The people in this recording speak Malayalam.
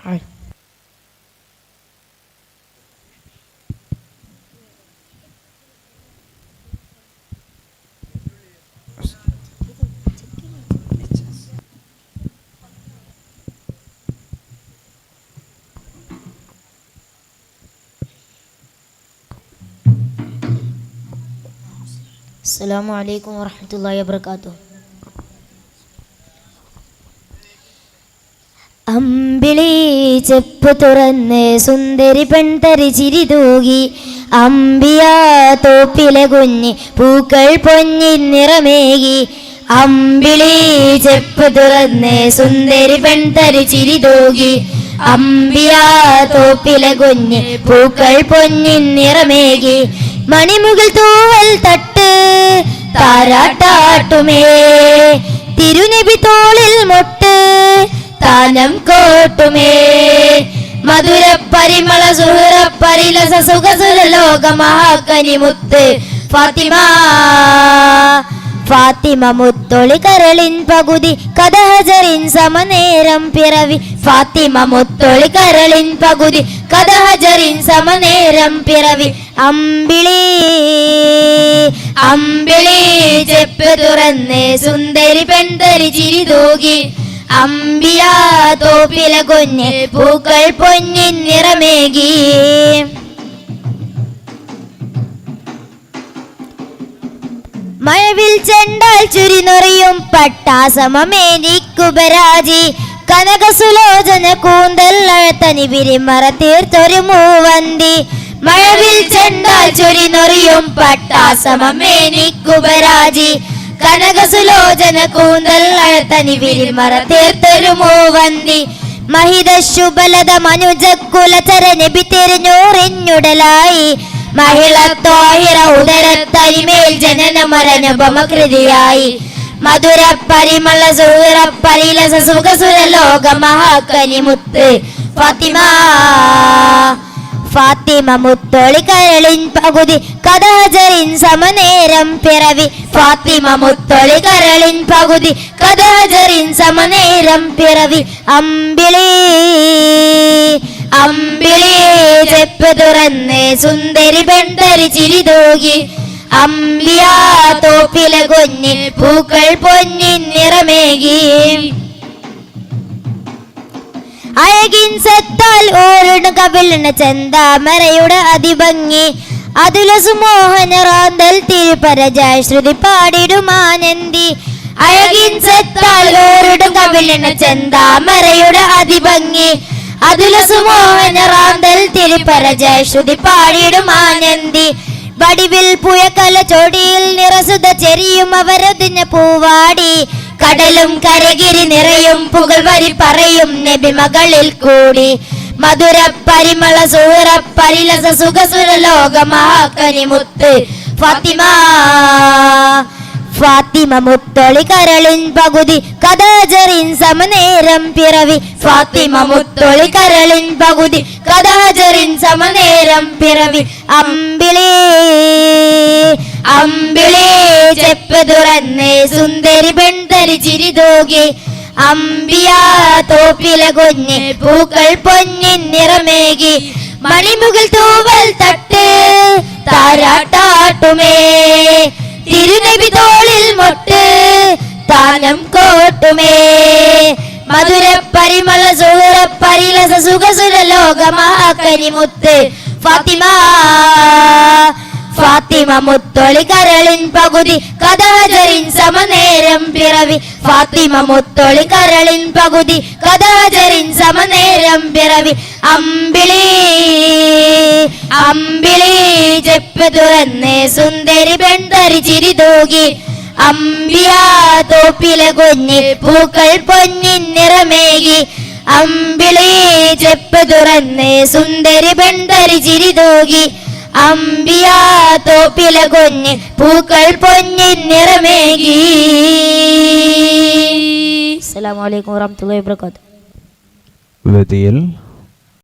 ഹായ്. അസ്സലാമു അലൈക്കും വറഹ്മത്തുള്ളാഹി വബറകാതുഹു. അമ്പിളി ചെപ്പ് തുറന്ന് സുന്ദരി പെൺതരി ചിരി തൂകി, അമ്പിയാ തോപ്പിലെ കുഞ്ഞി പൂക്കൾ പൊന്നി നിറമേകി. അമ്പിളി ചെപ്പ് തുറന്ന് സുന്ദരി പെൺതരി ചിരി തൂകി, അമ്പിയാ തോപ്പിലെ കുഞ്ഞി പൂക്കൾ പൊന്നി നിറമേകി. മണിമുകിൽ തൂവൽ തട്ട് താരാട്ടാട്ടുമേ, തിരുനബി തോളിൽ മൊട്ട് താനം കോട്ടുമേ. മധുര പരിമള സുഹൃ പരിലസ സുഖസുര ലോക മഹാകനിമുത്ത് ഫാത്തിമ. ഫാത്തിമ മുത്തൊളി കരളിൻ പകുതി കഥഹജറിൻ സമനേരം പിറവി. ഫാത്തിമ മുത്തൊളി കരളിൻ പകുതി കഥഹജറിൻ സമനേരം പിറവി. അമ്പിളി അമ്പിളി ചെപ്പ് തുറന്ന് സുന്ദരി പെൺതരി ചിരി തൂകി, അമ്പിയാ തോപ്പിലെ കുഞ്ഞ് പൂക്കൾ പൊന്നി നിറമേകി. മഴവിൽ ചെണ്ടാൽ ചുരിനൊറിയും പട്ടാസമേനിക്കുപരാജി, കനകസുലോചന കൂന്തൽ അഴത്തനി വിരിമറ തീർത്തൊരു മൂവന്തി. മഴവിൽ ചെണ്ടാൽ ചുരിനൊറിയും പട്ടാസമേനിക്കുപരാജി, കനകസുലോചന കൂന്തൽ അഴത്തനി വിരിമറ തീർത്തൊരു മൂവന്തി. മഹിത ശുഭലത മനുജക്കുലചര നബി തിരിഞ്ഞൂറിഞ്ഞുടലായി, മഹിള ത്വാഹിറ ഉദരത്തരിമേൽ ജനന മരണപമകൃതിയായി. മധുര പരിമള സുഹൃ പരിലസ സുഖസുര ലോക മഹാകനിമുത്ത് ഫാത്തിമ. ഫാത്തിമ മുത്തൊളി കരളിൻ പകുതി കഥഹജറിൻ സമനേരം പിറവി. ഫാത്തിമ മുത്തൊളി കരളിൻ പകുതി കഥഹജറിൻ സമനേരം പിറവി. അമ്പിളി അമ്പിളി ചെപ്പ് തുറന്ന് സുന്ദരി പെൺതരി ചിരി തൂകി, അമ്പിയാ തോപ്പിലെ കുഞ്ഞി പൂക്കൾ പൊന്നി നിറമേകി. അഴകിൻ സത്താൽ ഓരുണ കവിളിന ചെന്താമരയുടെ അതിഭംഗി, അതുലസു മോഹന റാന്തൽ തിരുപരജായ ശ്രുതി പാടിടുമാനന്ദി. അഴകിൻ സത്താൽ ഓരുണ കവിളിന ചെന്താമരയുടെ അതിഭംഗി, അതുലസു മോഹന റാന്തൽ തിരുപരജായ ശ്രുതി പാടിടുമാനന്ദി. വടിവിൽ പുഴക്കല ചോടിയിൽ നിറസുത ചെരിയും അവരതിഞ്ഞ പൂവാടി, കടലും കരകിരി നിറയും പുകൾ വരി പറയും നബി മകളിൽ കൂടി. മധുര പരിമള സുഹൃ പരിലസ സുഖസുര ലോക മഹാകനിമുത്ത് ഫാത്തിമ. ഫാത്തിമ മുത്തൊളി കരളിൻ പകുതി കഥഹജറിൻ സമനേരം പിറവി. ഫാത്തിമ മുത്തൊളി കരളിൻ പകുതി കഥഹജറിൻ സമനേരം പിറവി. അമ്പിളി അമ്പിളി ചെപ്പ് തുറന്ന് സുന്ദരി പെൺതരി ചിരി തൂകി, അമ്പിയാ തോപ്പിലെ കുഞ്ഞ് പൂക്കൾ പൊന്നി നിറമേകി. മണിമുകിൽ തൂവൽ തട്ട് താരാട്ടാട്ടുമേ, തിരുനബി തോളിൽ മൊട്ട് താനം കോട്ടുമേ. മധുര പരിമള സുഹൃ പരിലസ സുഖസുര ലോക മഹാകനിമുത്ത് ഫാത്തിമ. ഫാത്തിമ മുത്തൊളി കരളിൻ പകുതി കഥഹജറിൻ സമനേരം പിറവി. ഫാത്തിമ മുത്തൊളി കരളിൻ പകുതി കഥഹജറിൻ സമനേരം പിറവി. അമ്പിളി അമ്പിളി ചെപ്പ് തുറന്ന് സുന്ദരി പെൺതരി ചിരി തൂകി, അമ്പിയാ തോപ്പിലെ കുഞ്ഞി പൂക്കൾ പൊന്നി നിറമേകി. അമ്പിളി ചെപ്പ് തുറന്ന് സുന്ദരി പെൺതരി ചിരി തൂകി, അമ്പിയാ തോപ്പിലെ കുഞ്ഞ് പൂക്കൾ പൊന്നി നിറമേകി. അസ്സലാമു അലൈക്കും വറഹ്മത്തുള്ളാഹി വബറകാതുഹു. വേദിയിൽ